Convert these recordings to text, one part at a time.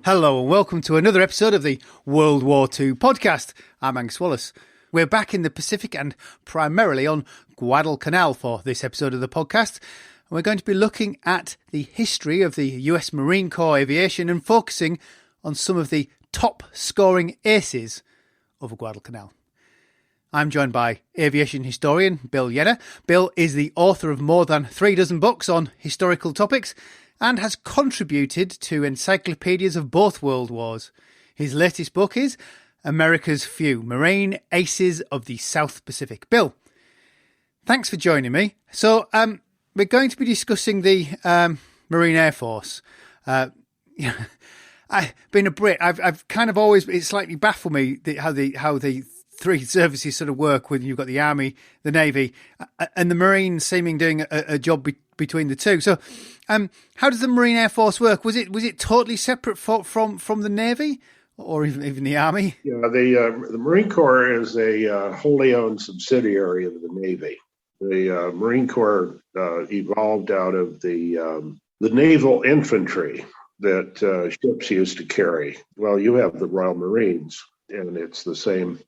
Hello and welcome to another episode of the World War II podcast. I'm Angus Wallace. We're back in the Pacific and primarily on Guadalcanal for this episode of the podcast. And we're going to be looking at the history of the US Marine Corps aviation and focusing on some of the top scoring aces over Guadalcanal. I'm joined by aviation historian Bill Yenner. Bill is the author of more than 36 books on historical topics and has contributed to encyclopedias of both world wars. His latest book is America's Few, Marine Aces of the South Pacific. Bill, thanks for joining me. So we're going to be discussing the Marine Air Force. I've been a Brit. I've kind of always, it slightly baffled me how the three services sort of work when you've got the Army, the Navy, and the Marines seeming doing a job between the two. So how does the Marine Air Force work? Was it totally separate from the Navy or even the Army? Yeah, the Marine Corps is a wholly owned subsidiary of the Navy. The Marine Corps evolved out of the naval infantry that ships used to carry. Well, you have the Royal Marines, and it's the same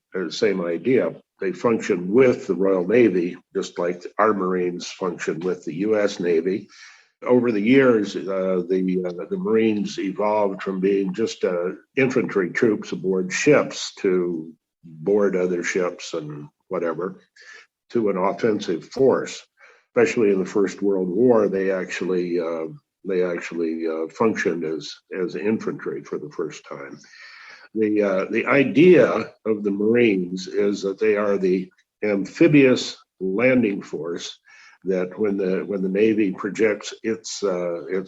idea. They function with the Royal Navy, just like our Marines function with the U.S. Navy. Over the years, the Marines evolved from being just infantry troops aboard ships to board other ships and whatever, to an offensive force. Especially in the First World War, they actually functioned as infantry for the first time. The idea of the Marines is that they are the amphibious landing force that when the Navy projects its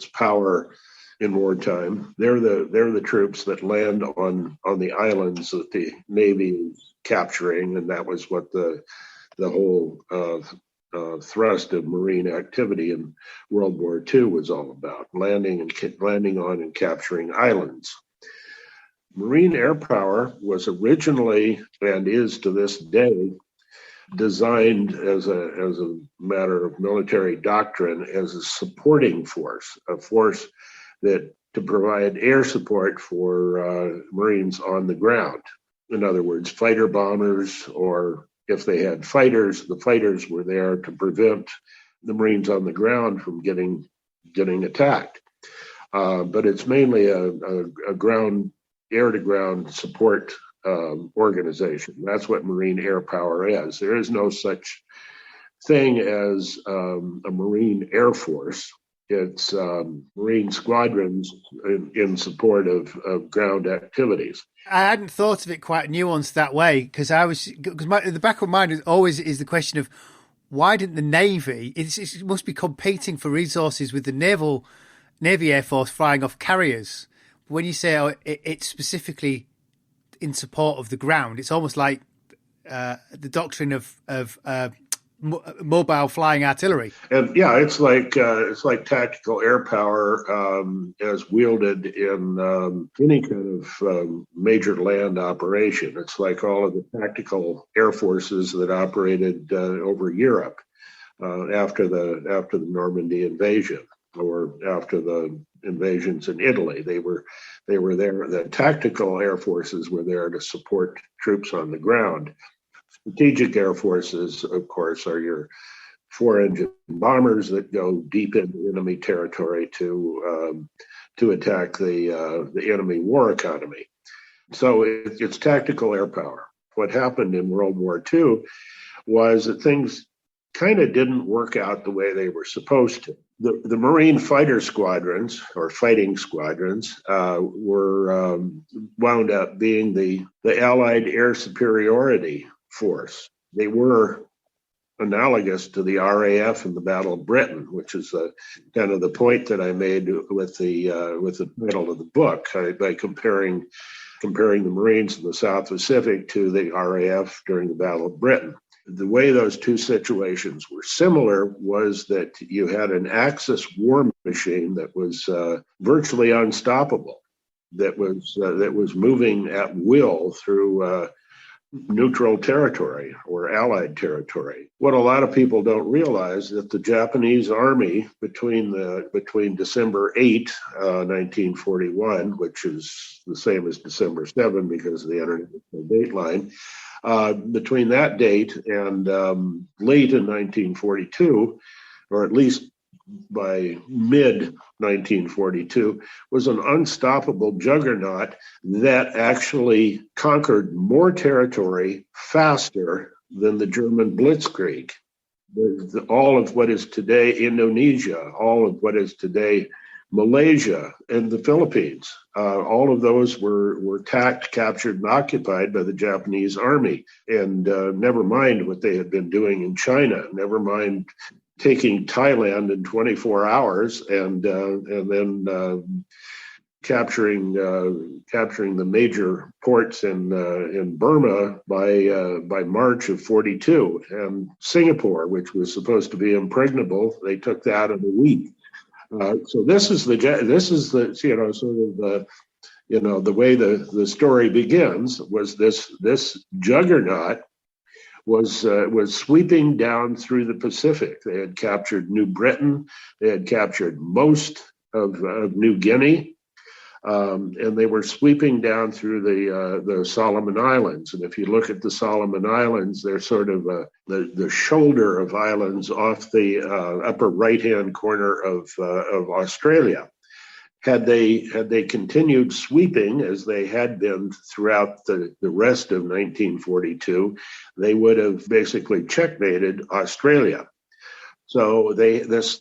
power in wartime, they're the troops that land on the islands that the Navy is capturing, and that was what the whole thrust of Marine activity in World War II was all about: landing on and capturing islands. Marine air power was originally, and is to this day, designed as a matter of military doctrine as a supporting force, a force that to provide air support for Marines on the ground. In other words, fighter bombers, or if they had fighters, the fighters were there to prevent the Marines on the ground from getting attacked. But it's mainly a ground air-to-ground support organization. That's what Marine air power is. There is no such thing as a Marine Air Force. It's Marine squadrons in support of ground activities. I hadn't thought of it quite nuanced that way because the back of my mind always is the question of why didn't the Navy? It must be competing for resources with the Navy Air Force flying off carriers. When you say it's specifically in support of the ground, it's almost like the doctrine of mobile flying artillery. And yeah, it's like tactical air power as wielded in any kind of major land operation. It's like all of the tactical air forces that operated over Europe after the Normandy invasion, or after the invasions in Italy. They were there. The tactical air forces were there to support troops on the ground. Strategic air forces, of course, are your four-engine bombers that go deep into enemy territory to attack the enemy war economy. So it's tactical air power. What happened in World War II was that things kind of didn't work out the way they were supposed to. The Marine fighter squadrons, or fighting squadrons, were wound up being the Allied air superiority force. They were analogous to the RAF in the Battle of Britain, which is kind of the point that I made with the title of the book, by comparing the Marines in the South Pacific to the RAF during the Battle of Britain. The way those two situations were similar was that you had an Axis war machine that was virtually unstoppable, that was moving at will through neutral territory or allied territory. What a lot of people don't realize that the Japanese army between December 8, 1941, which is the same as December 7 because of the international date line, between that date and late in 1942, or at least by mid 1942, was an unstoppable juggernaut that actually conquered more territory faster than the German Blitzkrieg. All of what is today Indonesia, all of what is today Malaysia and the Philippines, all of those were attacked, captured, and occupied by the Japanese army. And never mind what they had been doing in China, never mind taking Thailand in 24 hours and then capturing the major ports in Burma by March of 42, and Singapore, which was supposed to be impregnable, they took that in a week. So this is the sort of the way the story begins was this juggernaut was sweeping down through the Pacific. They had captured New Britain, they had captured most of New Guinea, and they were sweeping down through the Solomon Islands. And if you look at the Solomon Islands, they're sort of the shoulder of islands off the upper right-hand corner of Australia. Had they continued sweeping as they had been throughout the rest of 1942, they would have basically checkmated Australia. So this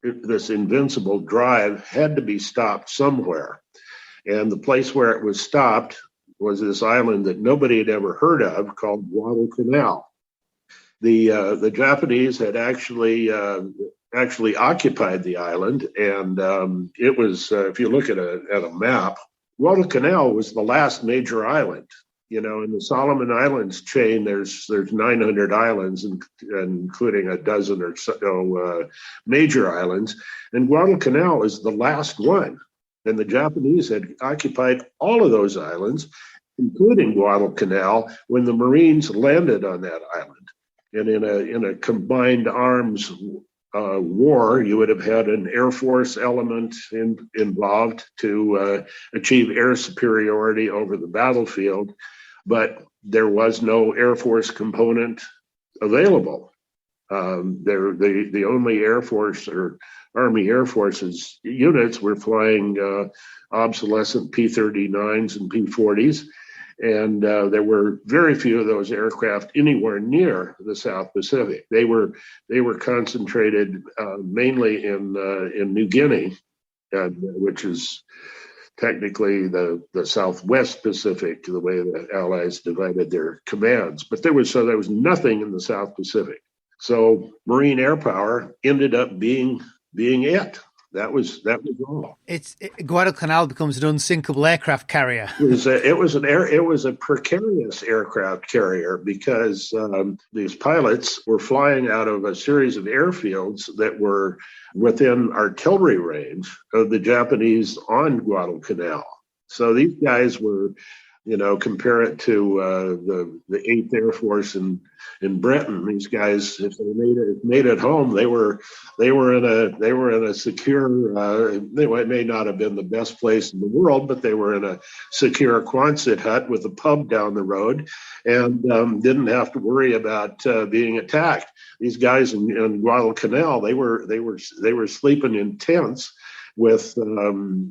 invincible drive had to be stopped somewhere. And the place where it was stopped was this island that nobody had ever heard of called Guadalcanal. The Japanese had actually occupied the island, and it was, if you look at a map, Guadalcanal was the last major island. In the Solomon Islands chain, there's 900 islands, including a dozen or so major islands, and Guadalcanal is the last one. And the Japanese had occupied all of those islands, including Guadalcanal, when the Marines landed on that island. And in a combined arms war, you would have had an Air Force element involved to achieve air superiority over the battlefield, but there was no Air Force component available. The only Air Force or Army Air Forces units were flying obsolescent P-39s and P-40s, and there were very few of those aircraft anywhere near the South Pacific. They were concentrated mainly in New Guinea, which is technically the Southwest Pacific, the way the Allies divided their commands. But there was nothing in the South Pacific. So Marine air power ended up being it. That was all. Guadalcanal becomes an unsinkable aircraft carrier. It was a precarious aircraft carrier because these pilots were flying out of a series of airfields that were within artillery range of the Japanese on Guadalcanal. So these guys were, compare it to the 8th Air Force in Britain. These guys, if they made it home, they were in a secure. It may not have been the best place in the world, but they were in a secure Quonset hut with a pub down the road, and didn't have to worry about being attacked. These guys in Guadalcanal, they were sleeping in tents with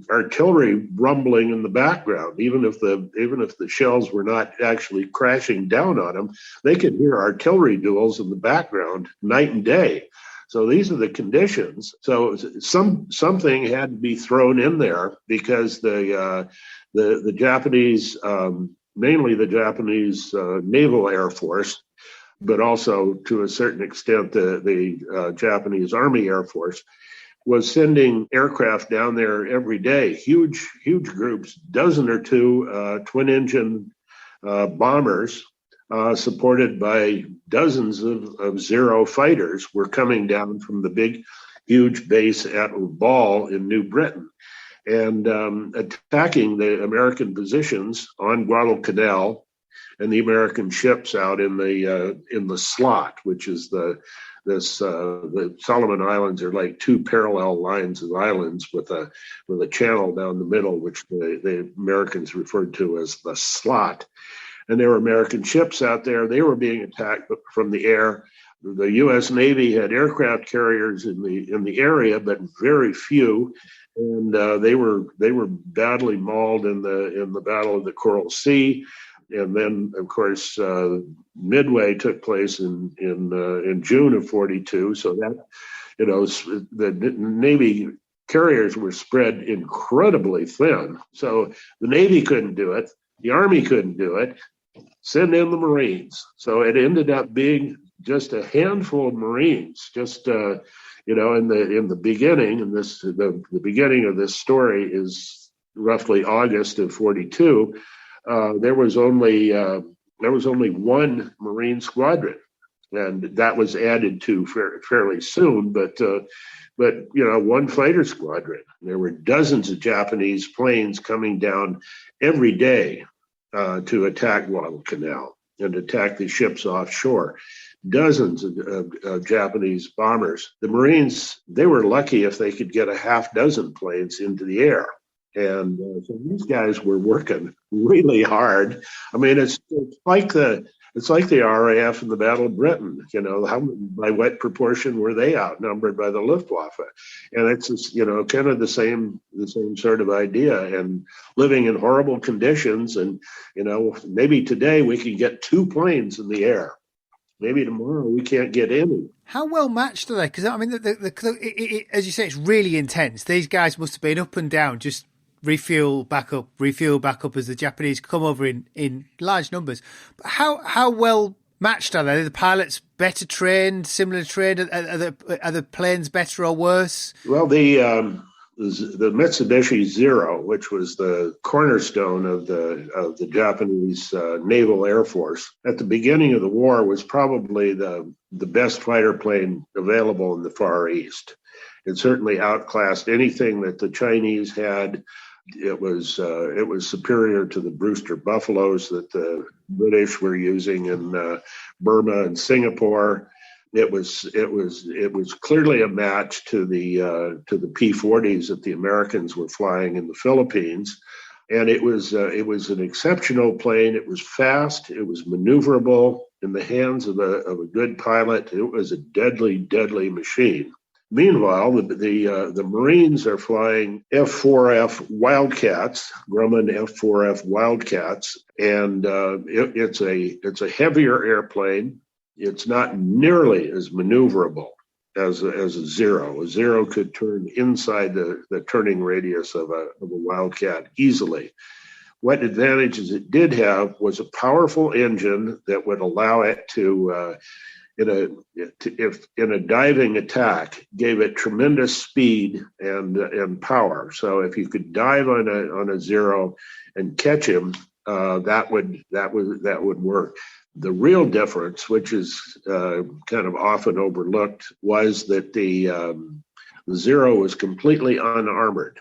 artillery rumbling in the background. Even if the shells were not actually crashing down on them, they could hear artillery duels in the background night and day. So these are the conditions. So something had to be thrown in there because the Japanese, mainly the Japanese Naval Air Force, but also to a certain extent the Japanese Army Air Force, was sending aircraft down there every day, huge groups, dozen or two twin-engine bombers, supported by dozens of Zero fighters, were coming down from the big, huge base at Ball in New Britain and attacking the American positions on Guadalcanal and the American ships out in the slot, which is the Solomon Islands are like two parallel lines of islands with a channel down the middle, which the Americans referred to as the slot. And there were American ships out there. They were being attacked from the air. The U.S. Navy had aircraft carriers in the area, but very few, and they were badly mauled in the Battle of the Coral Sea. And then, of course, Midway took place in June of 42. So that, the Navy carriers were spread incredibly thin. So the Navy couldn't do it. The Army couldn't do it. Send in the Marines. So it ended up being just a handful of Marines, just in the beginning. And the beginning of this story is roughly August of 42. There was only one Marine squadron, and that was added to fairly soon. But one fighter squadron. There were dozens of Japanese planes coming down every day to attack Guadalcanal and attack the ships offshore. Dozens of Japanese bombers. The Marines, they were lucky if they could get a half dozen planes into the air. And so these guys were working really hard. I mean, it's like the RAF in the Battle of Britain. By what proportion were they outnumbered by the Luftwaffe? And it's just, kind of the same sort of idea. And living in horrible conditions. And maybe today we can get 2 planes in the air. Maybe tomorrow we can't get any. How well matched are they? Because I mean, as you say, it's really intense. These guys must have been up and down, just refuel back up as the Japanese come over in large numbers. But how well matched are they? Are the pilots better trained, similar trained? Are the planes better or worse? Well, the Mitsubishi Zero, which was the cornerstone of the Japanese Naval Air Force at the beginning of the war, was probably the best fighter plane available in the Far East. It certainly outclassed anything that the Chinese had. It was superior to the Brewster Buffaloes that the British were using in Burma and Singapore. It was clearly a match to the P-40s that the Americans were flying in the Philippines, and it was an exceptional plane. It was fast. It was maneuverable in the hands of a good pilot. It was a deadly machine. Meanwhile, the Marines are flying F-4F Wildcats, Grumman F-4F Wildcats, and it's a heavier airplane. It's not nearly as maneuverable as a Zero. A Zero could turn inside the turning radius of a Wildcat easily. What advantages it did have was a powerful engine that would allow it to if in a diving attack, gave it tremendous speed and power. So if you could dive on a Zero and catch him, that would work. The real difference, which is kind of often overlooked, was that the Zero was completely unarmored.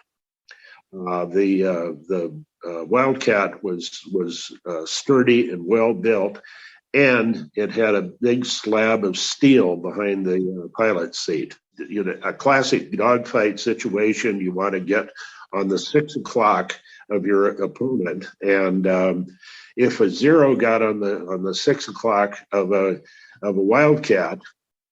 The Wildcat was sturdy and well built, and it had a big slab of steel behind the pilot's seat. A classic dogfight situation. You want to get on the 6 o'clock of your opponent, and if a Zero got on the 6 o'clock of a Wildcat,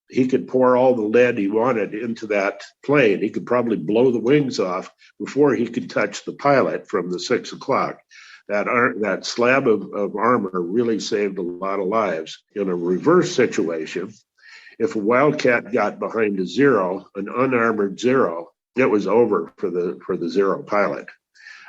he could pour all the lead he wanted into that plane. He could probably blow the wings off before he could touch the pilot from the 6 o'clock. That slab of armor really saved a lot of lives. In a reverse situation, if a Wildcat got behind a Zero, an unarmored Zero, it was over for the Zero pilot,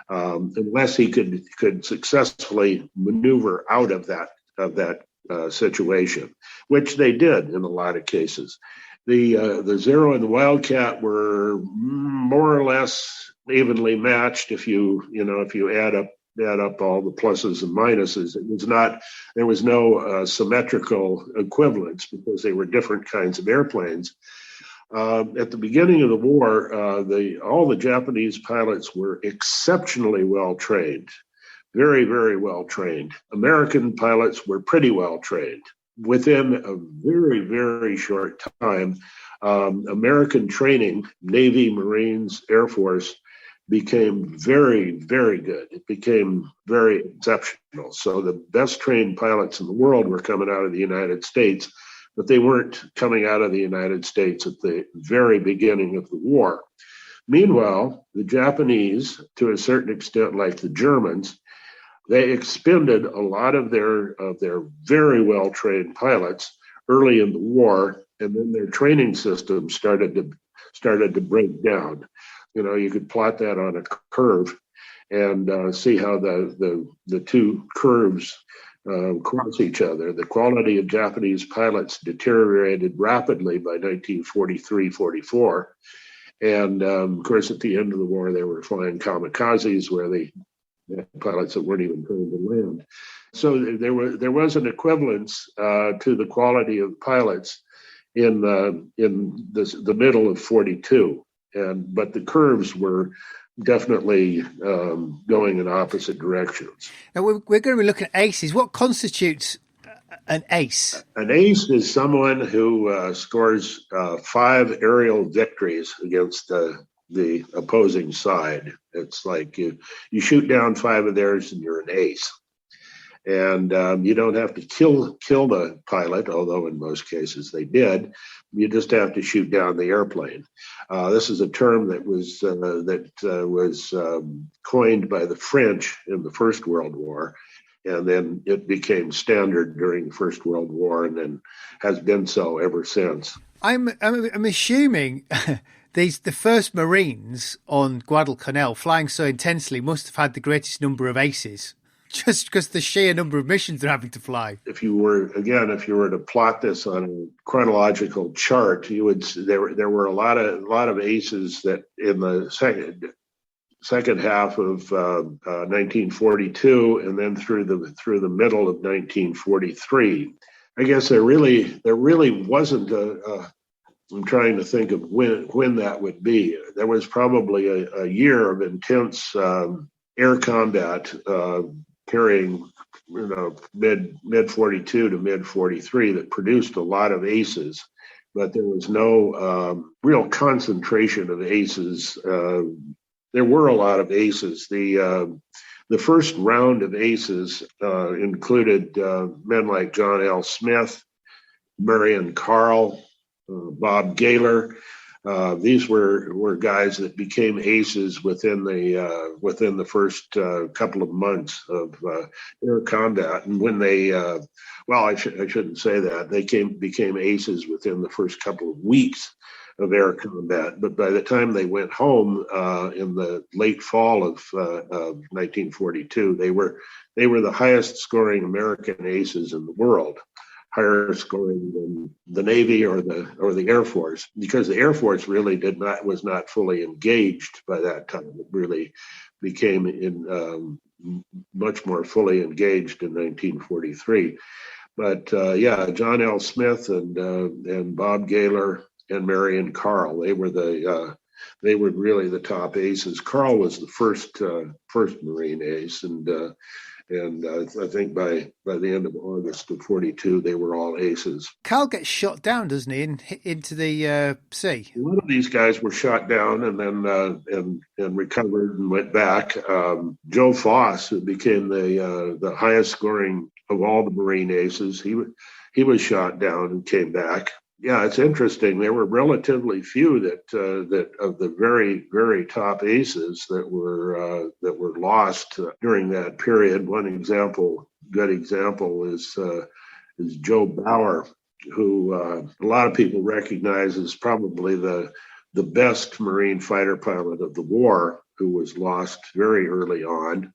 unless he could successfully maneuver out of that situation, which they did in a lot of cases. The Zero and the Wildcat were more or less evenly matched if you add up all the pluses and minuses. There was no symmetrical equivalence because they were different kinds of airplanes. At the beginning of the war, all the Japanese pilots were exceptionally well trained. very, very well trained. American pilots were pretty well trained. Within a very, very short time, American training, Navy, Marines, Air Force, became very, very good. It became very exceptional. So the best trained pilots in the world were coming out of the United States, but they weren't coming out of the United States at the very beginning of the war. Meanwhile, the Japanese, to a certain extent, like the Germans, they expended a lot of their very well trained pilots early in the war, and then their training system started to break down. You could plot that on a curve and see how the two curves cross each other. The quality of Japanese pilots deteriorated rapidly by 1943-44. And of course, at the end of the war, they were flying kamikazes where they pilots that weren't even trained to land. So there was an equivalence to the quality of pilots in the middle of 42, but the curves were definitely going in opposite directions. Now we're going to be looking at aces. What constitutes an ace? An ace is someone who scores 5 aerial victories against the opposing side. It's like you shoot down 5 of theirs and you're an ace. And you don't have to kill the pilot, although in most cases they did. You just have to shoot down the airplane. This is a term that was coined by the French in the First World War, and then it became standard during the First World War, and then has been so ever since. I'm assuming the first Marines on Guadalcanal, flying so intensely, must have had the greatest number of aces, just because the sheer number of missions they're having to fly. If you were to plot this on a chronological chart, there were a lot of aces that in the second half of 1942, and then through the middle of 1943. I guess there really wasn't I'm trying to think of when that would be. There was probably a year of intense air combat carrying, mid 42 to mid 43 that produced a lot of aces, but there was no real concentration of aces. There were a lot of aces. The first round of aces included men like John L. Smith, Marion Carl, Bob Gaylor. These were guys that became aces within the first couple of months of air combat. And when they, I shouldn't say that, they became aces within the first couple of weeks of air combat. But by the time they went home in the late fall of 1942, they were the highest scoring American aces in the world, higher scoring than the Navy or the Air Force, because the Air Force really was not fully engaged by that time. It really became much more fully engaged in 1943. But John L. Smith and Bob Gaylor and Marion Carl, they were really the top aces. Carl was the first Marine ace, and I think by the end of August of 42, they were all aces. Carl gets shot down, doesn't he, into the sea? A lot of these guys were shot down and then and recovered and went back. Joe Foss, who became the highest scoring of all the Marine aces, he was shot down and came back. Yeah, it's interesting. There were relatively few that of the very, very top aces that were lost during that period. One good example is Joe Bauer, who a lot of people recognize as probably the best Marine fighter pilot of the war, who was lost very early on.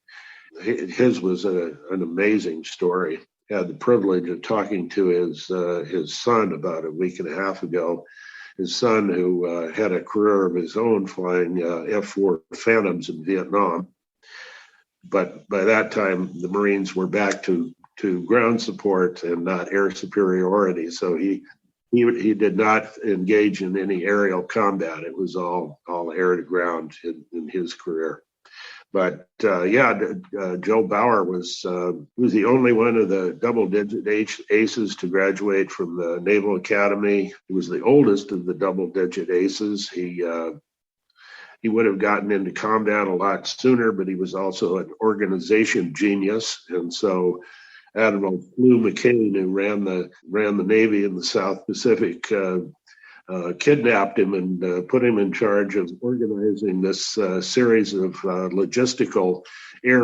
His was an amazing story. Had the privilege of talking to his son about a week and a half ago. His son, who had a career of his own flying F-4 Phantoms in Vietnam, but by that time the Marines were back to ground support and not air superiority. So he did not engage in any aerial combat. It was all air to ground in his career. Joe Bauer was the only one of the double-digit aces to graduate from the Naval Academy. He was the oldest of the double-digit aces. He would have gotten into combat a lot sooner, but he was also an organization genius, and so Admiral Lou McCain, who ran the Navy in the South Pacific, kidnapped him and put him in charge of organizing this series of air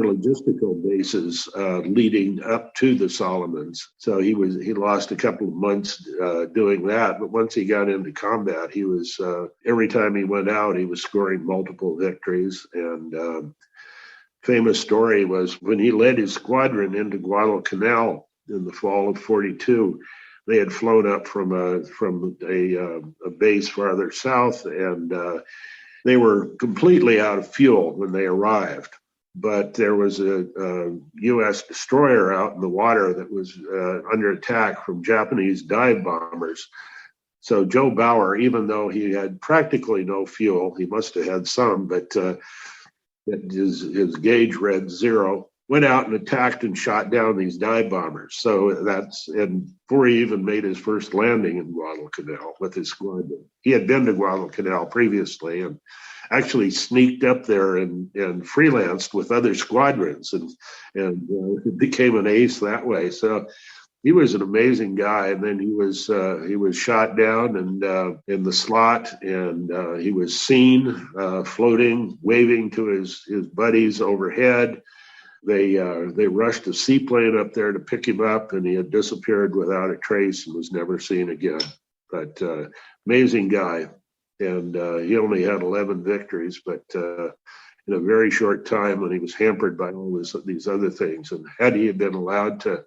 logistical bases leading up to the Solomons. So he lost a couple of months doing that, but once he got into combat, he was every time he went out, he was scoring multiple victories. And famous story was when he led his squadron into Guadalcanal in the fall of '42. They had flown up from a base farther south, and they were completely out of fuel when they arrived. But there was a U.S. destroyer out in the water that was under attack from Japanese dive bombers. So Joe Bauer, even though he had practically no fuel, he must have had some, but his gauge read 0. Went out and attacked and shot down these dive bombers. So and before he even made his first landing in Guadalcanal with his squadron. He had been to Guadalcanal previously and actually sneaked up there and freelanced with other squadrons and became an ace that way. So he was an amazing guy. And then he was shot down and in the slot, and he was seen floating, waving to his buddies overhead. They rushed a seaplane up there to pick him up, and he had disappeared without a trace and was never seen again. But amazing guy, and he only had 11 victories, but in a very short time when he was hampered by all these other things. And had he been allowed to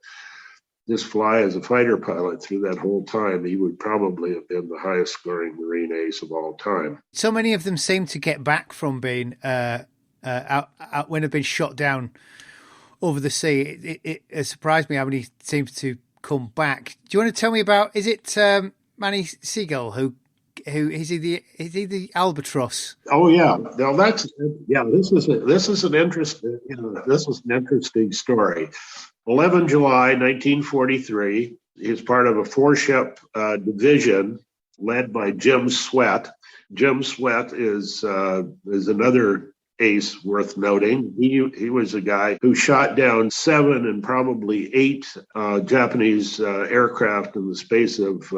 just fly as a fighter pilot through that whole time, he would probably have been the highest scoring Marine ace of all time. So many of them seem to get back from being out when they've been shot down over the sea. It surprised me how many seems to come back. Do you want to tell me about? Is it Manny Seagull who is he the albatross? Oh yeah, no, This is an interesting story. 11 July 1943. He's part of a 4-ship division led by Jim Sweat. Jim Sweat is another ace worth noting. He was a guy who shot down 7 and probably 8 Japanese aircraft in the space of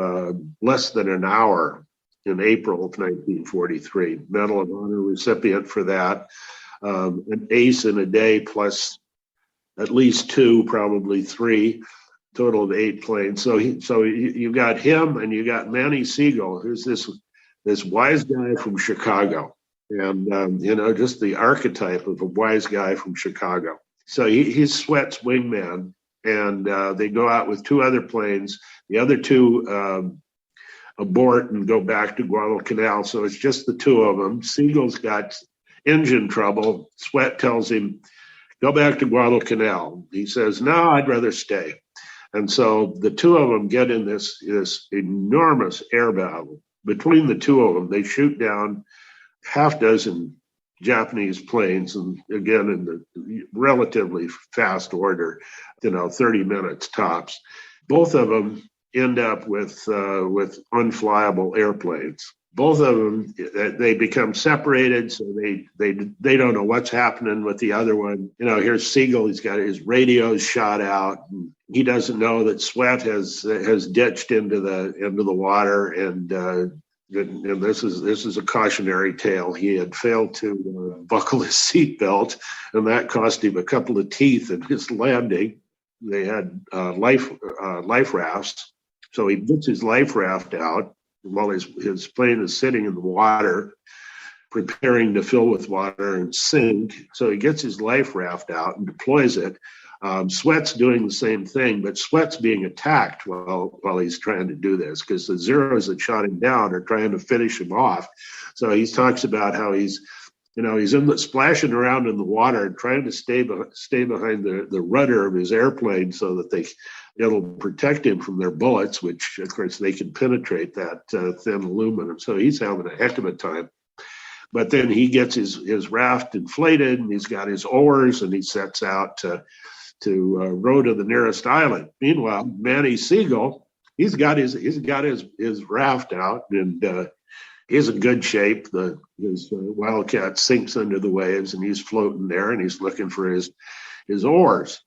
less than an hour in April of 1943. Medal of Honor recipient for that. An ace in a day plus at least 2, probably 3, total of 8 planes. So you got him, and you got Manny Seagull, who's this wise guy from Chicago. And, just the archetype of a wise guy from Chicago. So he's Sweat's wingman, and they go out with 2 other planes. The other 2 abort and go back to Guadalcanal. So it's just the 2 of them. Seagull's got engine trouble. Sweat tells him, go back to Guadalcanal. He says, no, I'd rather stay. And so the 2 of them get in this enormous air battle. Between the 2 of them, they shoot down half dozen Japanese planes, and again in the relatively fast order, 30 minutes tops. Both of them end up with unflyable airplanes. Both of them, they become separated, so they don't know what's happening with the other one. Here's Seagull; he's got his radios shot out. And he doesn't know that Sweat has ditched into the water, and this is a cautionary tale. He had failed to buckle his seatbelt, and that cost him a couple of teeth in his landing. They had life rafts, so he gets his life raft out while his plane is sitting in the water, preparing to fill with water and sink. So he gets his life raft out and deploys it. Sweat's doing the same thing, but Sweat's being attacked while he's trying to do this, because the Zeros that shot him down are trying to finish him off. So he talks about how he's splashing around in the water and trying to stay behind the rudder of his airplane so that it'll protect him from their bullets, which of course they can penetrate that thin aluminum. So he's having a heck of a time. But then he gets his raft inflated, and he's got his oars, and he sets out to row to the nearest island. Meanwhile, Manny Seagull, he's got his raft out, and he's in good shape. His Wildcat sinks under the waves, and he's floating there, and he's looking for his oars,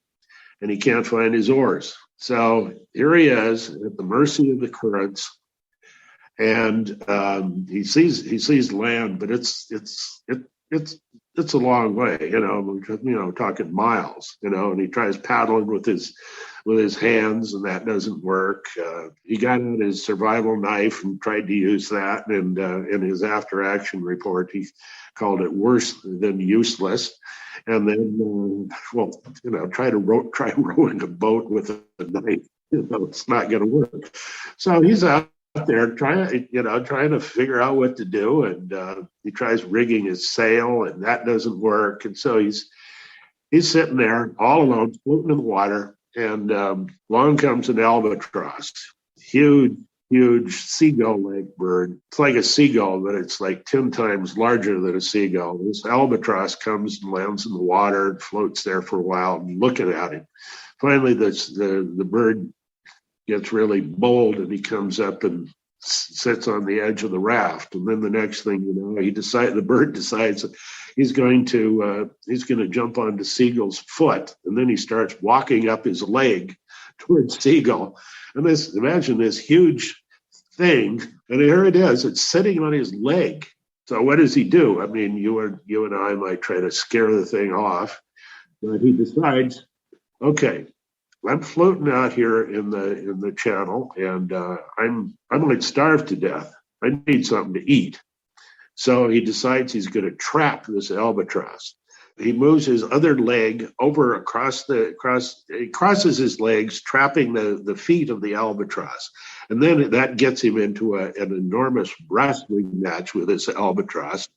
and he can't find his oars. So here he is at the mercy of the currents, and he sees land, but it's a long way, talking miles, and he tries paddling with his hands, and that doesn't work. He got out his survival knife and tried to use that, and in his after action report, he called it worse than useless. And then, try rowing a boat with a knife. It's not going to work. So he's out there trying to figure out what to do, and he tries rigging his sail, and that doesn't work. And so he's sitting there all alone, floating in the water, and along comes an albatross, huge seagull-like bird. It's like a seagull, but it's like 10 times larger than a seagull. This albatross comes and lands in the water and floats there for a while, and looking at him. Finally, the bird gets really bold, and he comes up and sits on the edge of the raft. And then the next thing you know, the bird decides that he's going to jump onto Seagull's foot, and then he starts walking up his leg towards Seagull. And imagine this huge thing, and here it is. It's sitting on his leg. So what does he do? I mean, you and I might try to scare the thing off, but he decides, okay, I'm floating out here in the channel, and I'm going to starve to death. I need something to eat. So he decides he's going to trap this albatross. He moves his other leg over he crosses his legs, trapping the feet of the albatross. And then that gets him into an enormous wrestling match with this albatross,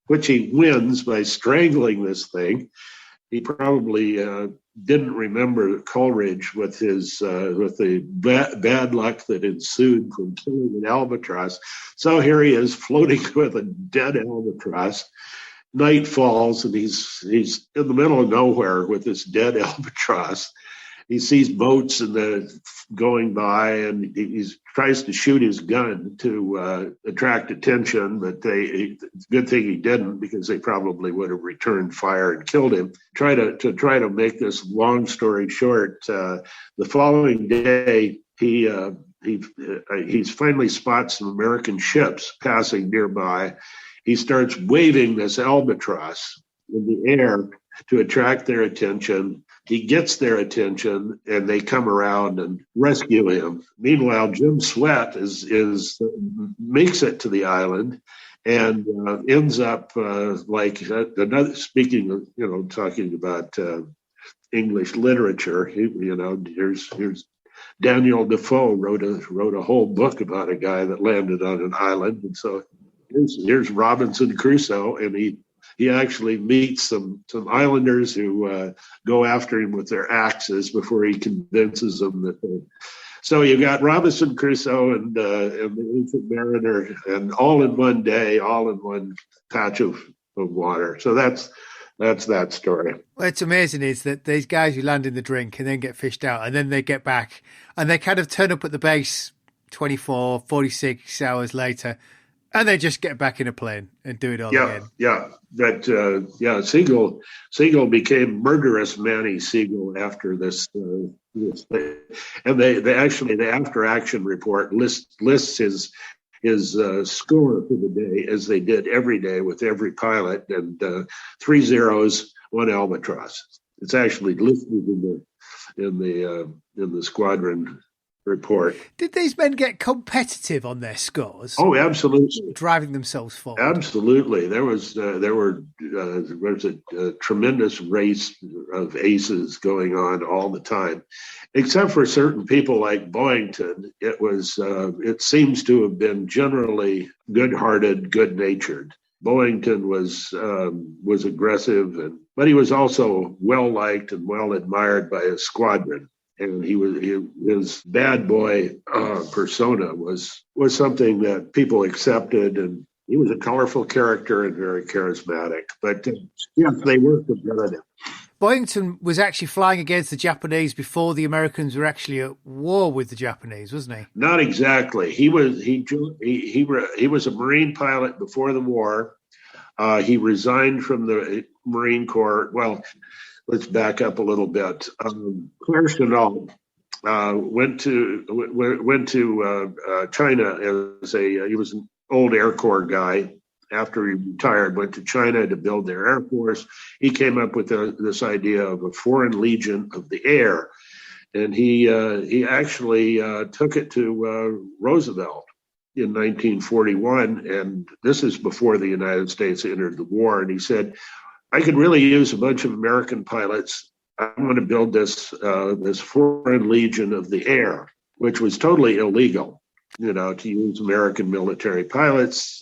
which he wins by strangling this thing. He probably didn't remember Coleridge with the bad luck that ensued from killing an albatross. So here he is floating with a dead albatross. Night falls, and he's in the middle of nowhere with this dead albatross. He sees boats going by, and he tries to shoot his gun to attract attention, but good thing he didn't, because they probably would have returned fire and killed him. Try to make this long story short, the following day he finally spots some American ships passing nearby. He starts waving this albatross in the air to attract their attention. He gets their attention, and they come around and rescue him. Meanwhile, Jim Sweat makes it to the island, and ends up like another. Speaking of, talking about English literature, here's Daniel Defoe wrote a whole book about a guy that landed on an island, and so here's Robinson Crusoe, and he actually meets some islanders who go after him with their axes before he convinces them that. So you got Robinson Crusoe and the Ancient Mariner, and all in one day, all in one patch of water. So that's that story. What's amazing is that these guys who land in the drink and then get fished out, and then they get back, and they kind of turn up at the base 24, 46 hours later, and they just get back in a plane and do it all again. Yeah. Seagull became murderous Manny Seagull after this thing. And they actually, the after action report lists his score for the day, as they did every day with every pilot, and 3 zeros, 1 albatross. It's actually listed in the squadron report. Did these men get competitive on their scores? Oh, absolutely. Driving themselves forward. Absolutely. There was a tremendous race of aces going on all the time, except for certain people like Boyington. It seems to have been generally good-hearted, good-natured. Boyington was aggressive, but he was also well-liked and well-admired by his squadron. And his bad boy persona was something that people accepted, and He was a colorful character and very charismatic. But yeah, they were competitive. Boyington was actually flying against the Japanese before the Americans were actually at war with the Japanese, wasn't he? Not exactly. He was a Marine pilot before the war. He resigned from the Marine Corps. Well, let's back up a little bit. Claire Chennault went to China as he was an old Air Corps guy. After he retired, went to China to build their Air Force. He came up with this idea of a foreign legion of the air, and he actually took it to Roosevelt in 1941, and this is before the United States entered the war. And he said, I could really use a bunch of American pilots. I'm going to build this foreign legion of the air, which was totally illegal, to use American military pilots,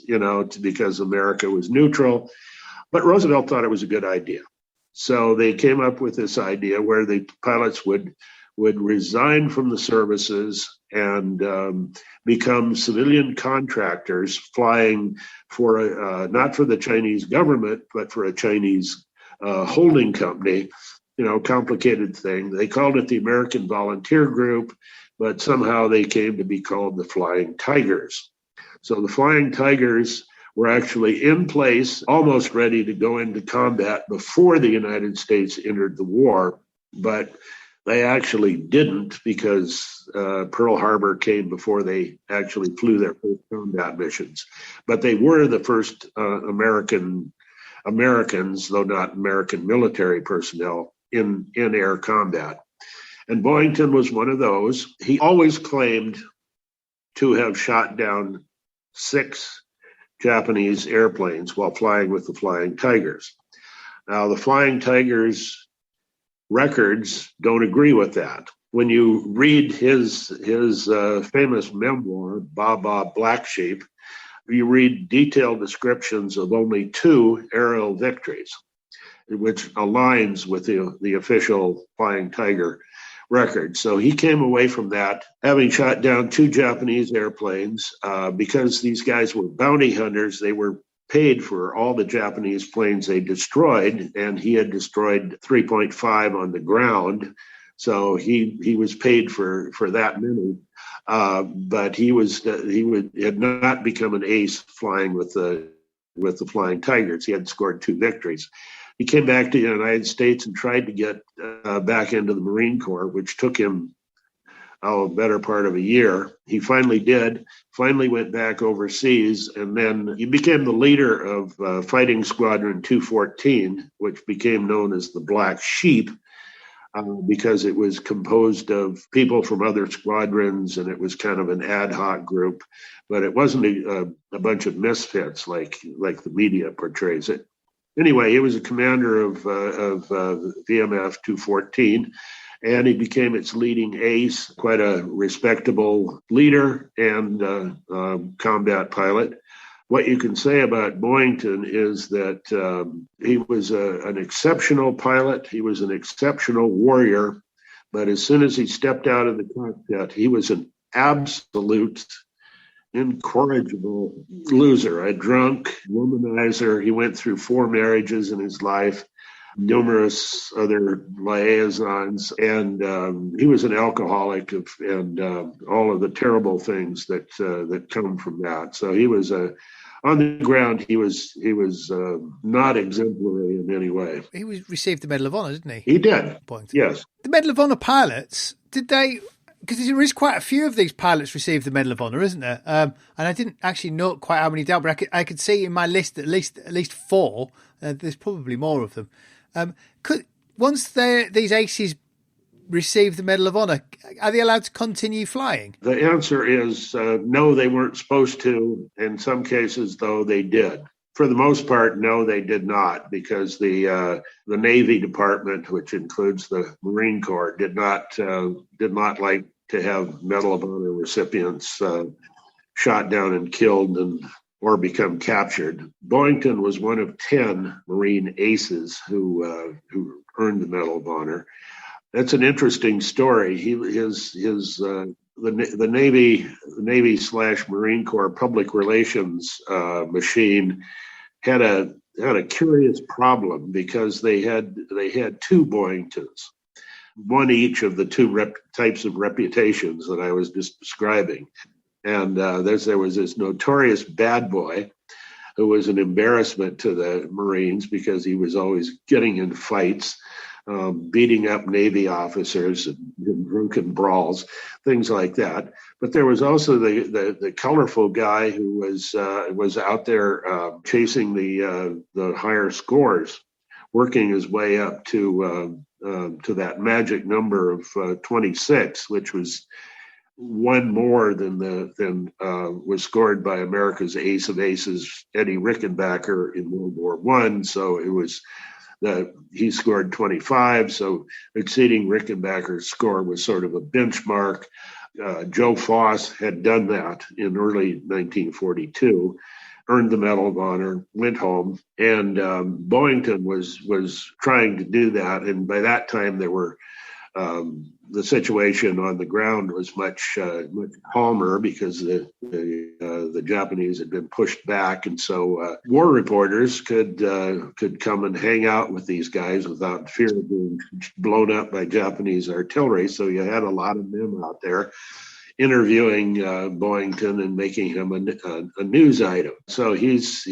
because America was neutral. But Roosevelt thought it was a good idea. So they came up with this idea where the pilots would resign from the services and become civilian contractors flying for not for the Chinese government, but for a Chinese holding company. Complicated thing. They called it the American Volunteer Group, but somehow they came to be called the Flying Tigers. So the Flying Tigers were actually in place, almost ready to go into combat before the United States entered the war, but they actually didn't because Pearl Harbor came before they actually flew their first combat missions. But they were the first Americans, though not American military personnel, in air combat. And Boyington was one of those. He always claimed to have shot down 6 Japanese airplanes while flying with the Flying Tigers. Now, the Flying Tigers records don't agree with that. When you read his famous memoir, Baba Black Sheep, you read detailed descriptions of only 2 aerial victories, which aligns with the official Flying Tiger record. So he came away from that having shot down 2 Japanese airplanes because these guys were bounty hunters. They were paid for all the Japanese planes they destroyed, and he had destroyed 3.5 on the ground. So he was paid for that many, but he had not become an ace flying with the Flying Tigers. He had scored 2 victories. He came back to the United States and tried to get back into the Marine Corps, which took him a better part of a year. He finally did, went back overseas, and then he became the leader of Fighting Squadron 214, which became known as the Black Sheep, because it was composed of people from other squadrons, and it was kind of an ad hoc group, but it wasn't a bunch of misfits like the media portrays it. Anyway, he was a commander of VMF 214, and he became its leading ace, quite a respectable leader and combat pilot. What you can say about Boyington is that he was an exceptional pilot. He was an exceptional warrior. But as soon as he stepped out of the cockpit, he was an absolute incorrigible loser, a drunk womanizer. He went through 4 marriages in his life, numerous other liaisons, and he was an alcoholic and all of the terrible things that come from that. So he was on the ground. He was not exemplary in any way. He received the Medal of Honor, didn't he? He did. Yes. The Medal of Honor pilots, did they? Because there is quite a few of these pilots received the Medal of Honor, isn't there? And I didn't actually know quite how many dealt, but I could see in my list at least 4. There's probably more of them. Once these aces receive the Medal of Honor, are they allowed to continue flying? The answer is no, they weren't supposed to. In some cases, though, they did. For the most part, no, they did not, because the Navy Department, which includes the Marine Corps, did not like to have Medal of Honor recipients shot down and killed or become captured. Boyington was one of 10 Marine aces who earned the Medal of Honor. That's an interesting story. His the Navy / Marine Corps public relations machine had a curious problem because they had two Boyingtons, one each of the two types of reputations that I was just describing. And there was this notorious bad boy who was an embarrassment to the Marines because he was always getting in fights, beating up Navy officers and drunken brawls, things like that. But there was also the colorful guy who was out there chasing the higher scores, working his way up to that magic number of 26, which was one more than was scored by America's ace of aces, Eddie Rickenbacker, in World War I. So it was he scored 25. So exceeding Rickenbacker's score was sort of a benchmark. Joe Foss had done that in early 1942, earned the Medal of Honor, went home, and Boyington was trying to do that. And by that time, there were the situation on the ground was much calmer because the Japanese had been pushed back, and so war reporters could come and hang out with these guys without fear of being blown up by Japanese artillery. So you had a lot of them out there interviewing Boyington and making him a news item. So he's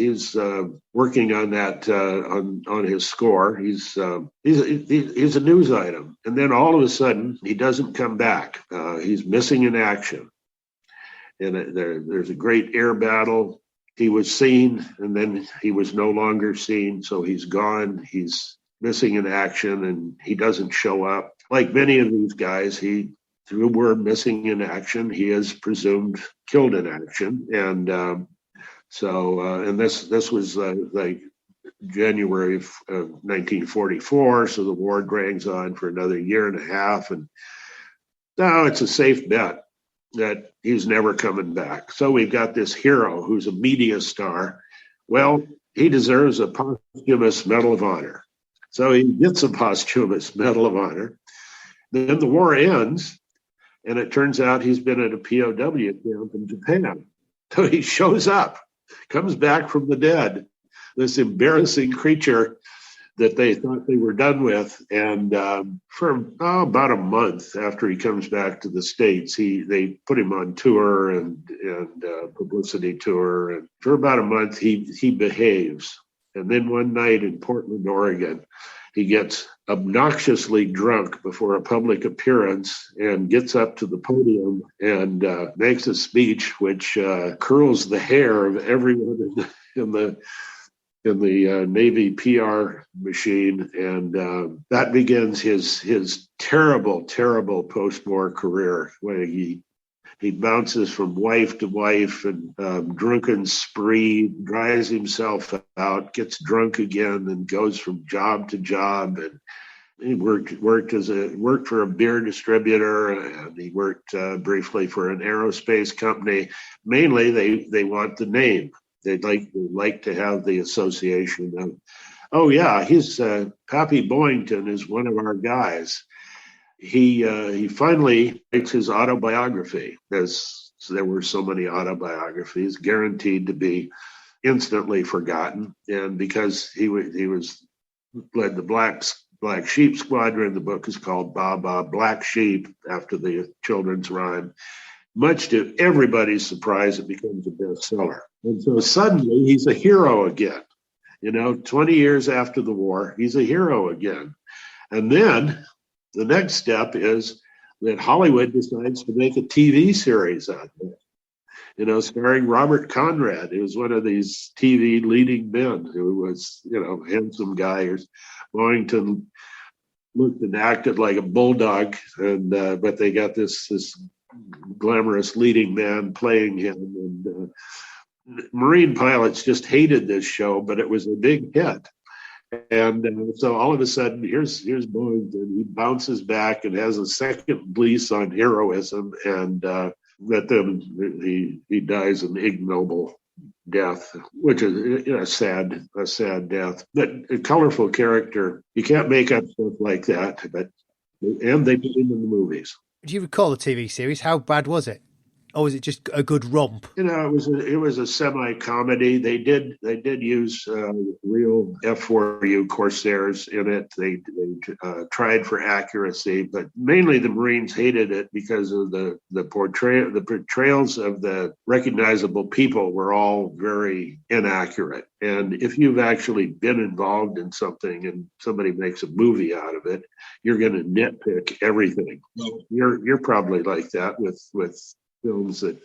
working on that on his score. He's a news item, and then all of a sudden he doesn't come back. He's missing in action, and there's a great air battle. He was seen, and then he was no longer seen. So he's gone. He's missing in action, and he doesn't show up. Like many of these guys, who were missing in action, he is presumed killed in action. And and this was like January of 1944, so the war drags on for another year and a half, and now it's a safe bet that he's never coming back. So we've got this hero who's a media star. Well, he deserves a posthumous Medal of Honor. So he gets a posthumous Medal of Honor. Then the war ends, and it turns out he's been at a POW camp in Japan. So he shows up, comes back from the dead, this embarrassing creature that they thought they were done with. And for about a month after he comes back to the States, they put him on tour and publicity tour. And for about a month, he behaves. And then one night in Portland, Oregon, he gets obnoxiously drunk before a public appearance and gets up to the podium and makes a speech which curls the hair of everyone in the Navy PR machine, and that begins his terrible post-war career, where he bounces from wife to wife and drunken spree, dries himself out, gets drunk again, and goes from job to job. And he worked for a beer distributor, and he worked briefly for an aerospace company. Mainly, they want the name. They'd like to have the association of, oh yeah, he's Pappy Boyington is one of our guys. He finally writes his autobiography, as there were so many autobiographies, guaranteed to be instantly forgotten. And because he led the Black Sheep Squadron, the book is called Baba Black Sheep, after the children's rhyme. Much to everybody's surprise, it becomes a bestseller. And so suddenly he's a hero again. 20 years after the war, he's a hero again. And then the next step is that Hollywood decides to make a TV series out of it, starring Robert Conrad, who was one of these TV leading men, who was, handsome guy. Boyington looked and acted like a bulldog, and but they got this glamorous leading man playing him. And Marine pilots just hated this show, but it was a big hit. And so all of a sudden, here's Boyington. He bounces back and has a second lease on heroism, and but then he dies an ignoble death, which is a sad death. But a colorful character. You can't make up stuff like that. And they put him in the movies. Do you recall the TV series? How bad was it? Or was it just a good romp? It was a semi-comedy. They did use real F-4U Corsairs in it. They tried for accuracy, but mainly the Marines hated it because of the portrayals of the recognizable people were all very inaccurate. And if you've actually been involved in something and somebody makes a movie out of it, you're going to nitpick everything. You're probably like that with films that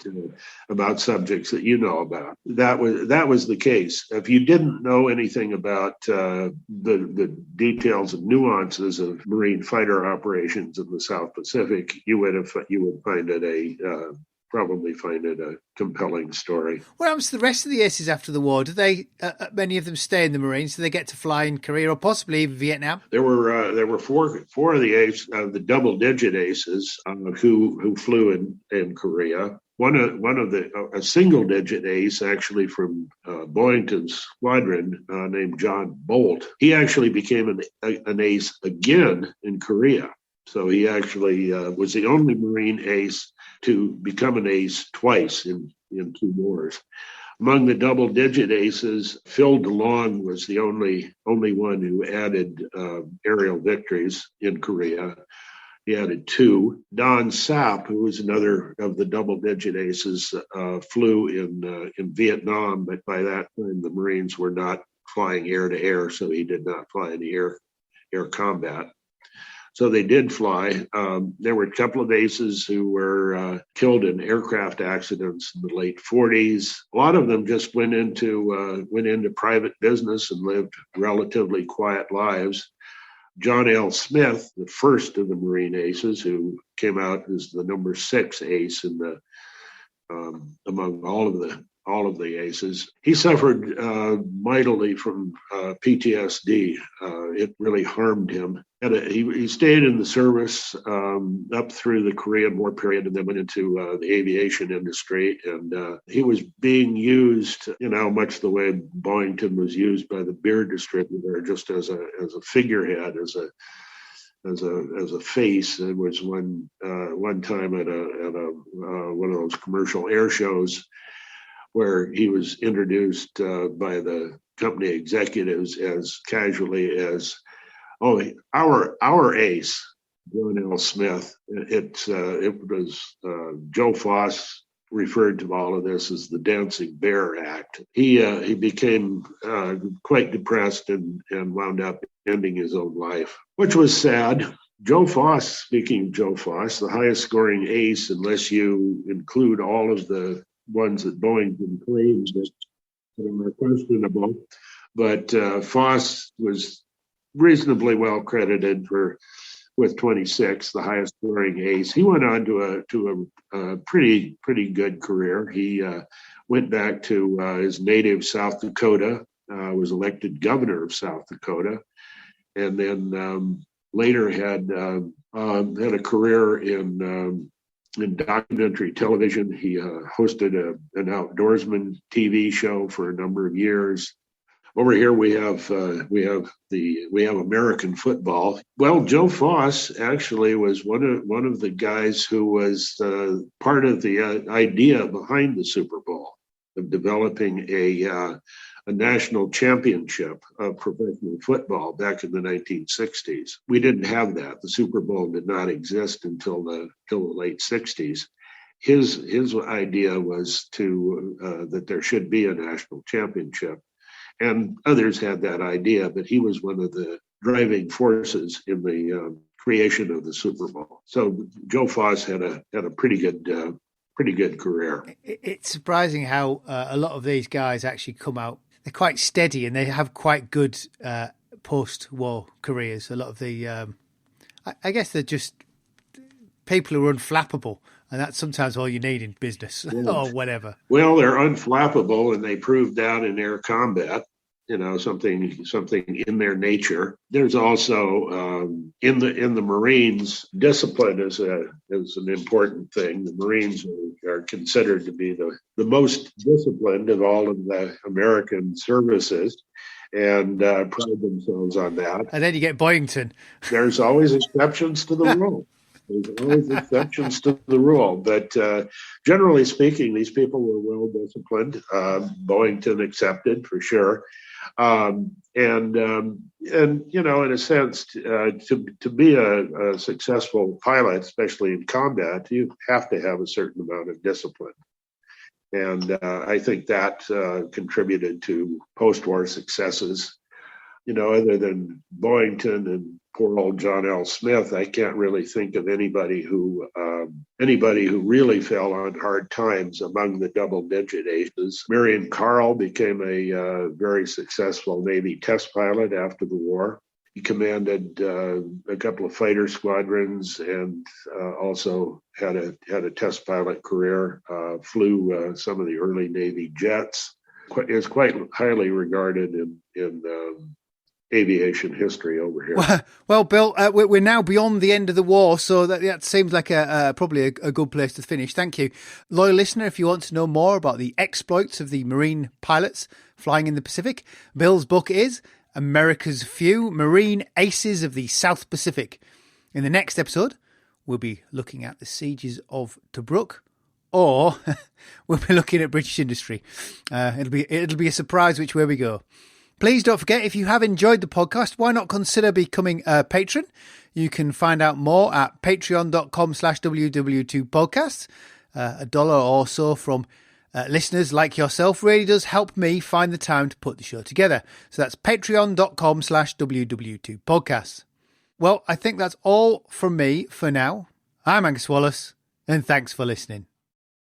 about subjects that you know about. That was the case. If you didn't know anything about the details and nuances of Marine fighter operations in the South Pacific, you would find it probably find it a compelling story. What happens to the rest of the aces after the war? Do they, many of them, stay in the Marines? Do they get to fly in Korea or possibly even Vietnam? There were four of the double-digit aces who flew in Korea. A single-digit ace actually from Boyington's squadron named John Bolt. He actually became an ace again in Korea. So he actually was the only Marine ace to become an ace twice in two wars. Among the double-digit aces, Phil DeLong was the only one who added aerial victories in Korea. He added 2. Don Sapp, who was another of the double-digit aces, flew in Vietnam, but by that time the Marines were not flying air-to-air, so he did not fly any air combat. So they did fly. There were a couple of aces who were killed in aircraft accidents in the late 40s. A lot of them just went into private business and lived relatively quiet lives. John L. Smith, the first of the Marine aces, who came out as the number 6 ace in the among all of the aces, he suffered mightily from PTSD. It really harmed him. He stayed in the service up through the Korean War period and then went into the aviation industry. And he was being used, much the way Boyington was used by the beer distributor, just as a figurehead, as a face. It was one time at one of those commercial air shows where he was introduced by the company executives as casually as, "Oh, our ace, John L. Smith." It was Joe Foss referred to all of this as the Dancing Bear Act. He became quite depressed and wound up ending his own life, which was sad. Joe Foss, speaking of Joe Foss, the highest scoring ace, unless you include all of the ones that Boeington claims that are questionable. But Foss was reasonably well credited with 26, the highest scoring ace. He went on to a pretty good career. He went back to his native South Dakota, was elected governor of South Dakota, and then later had a career in documentary television. He hosted an outdoorsman TV show for a number of years. Over here we have American football. Well, Joe Foss actually was one of the guys who was part of the idea behind the Super Bowl of developing a national championship of professional football back in the 1960s. We didn't have that. The Super Bowl did not exist until the late 60s. His idea was that there should be a national championship. And others had that idea, but he was one of the driving forces in the creation of the Super Bowl. So Joe Foss had a pretty good career. It's surprising how a lot of these guys actually come out. They're quite steady and they have quite good post-war careers. A lot of the, I guess they're just people who are unflappable. And that's sometimes all you need in business or whatever. Well, they're unflappable, and they proved that in air combat. Something in their nature. There's also in the Marines, discipline is an important thing. The Marines are considered to be the most disciplined of all of the American services, and pride themselves on that. And then you get Boyington. There's always exceptions to the rule. There's always exceptions to the rule, but generally speaking, these people were well disciplined. Boyington accepted for sure, and in a sense, to be a successful pilot, especially in combat, you have to have a certain amount of discipline. And I think that contributed to post-war successes. Other than Boyington and poor old John L. Smith, I can't really think of anybody who really fell on hard times among the double-digit aces. Marion Carl became a very successful Navy test pilot after the war. He commanded a couple of fighter squadrons and also had a test pilot career. Flew some of the early Navy jets. Is quite highly regarded in aviation history over here. Well, Bill, we're now beyond the end of the war, so that seems like probably a good place to finish. Thank you. Loyal listener, if you want to know more about the exploits of the Marine pilots flying in the Pacific, Bill's book is America's Few Marine Aces of the South Pacific. In the next episode, we'll be looking at the sieges of Tobruk, or we'll be looking at British industry. It'll be a surprise which way we go. Please don't forget, if you have enjoyed the podcast, why not consider becoming a patron? You can find out more at patreon.com/WW2podcasts. $1 or so from listeners like yourself really does help me find the time to put the show together. So that's patreon.com/WW2podcasts. Well, I think that's all from me for now. I'm Angus Wallace, and thanks for listening.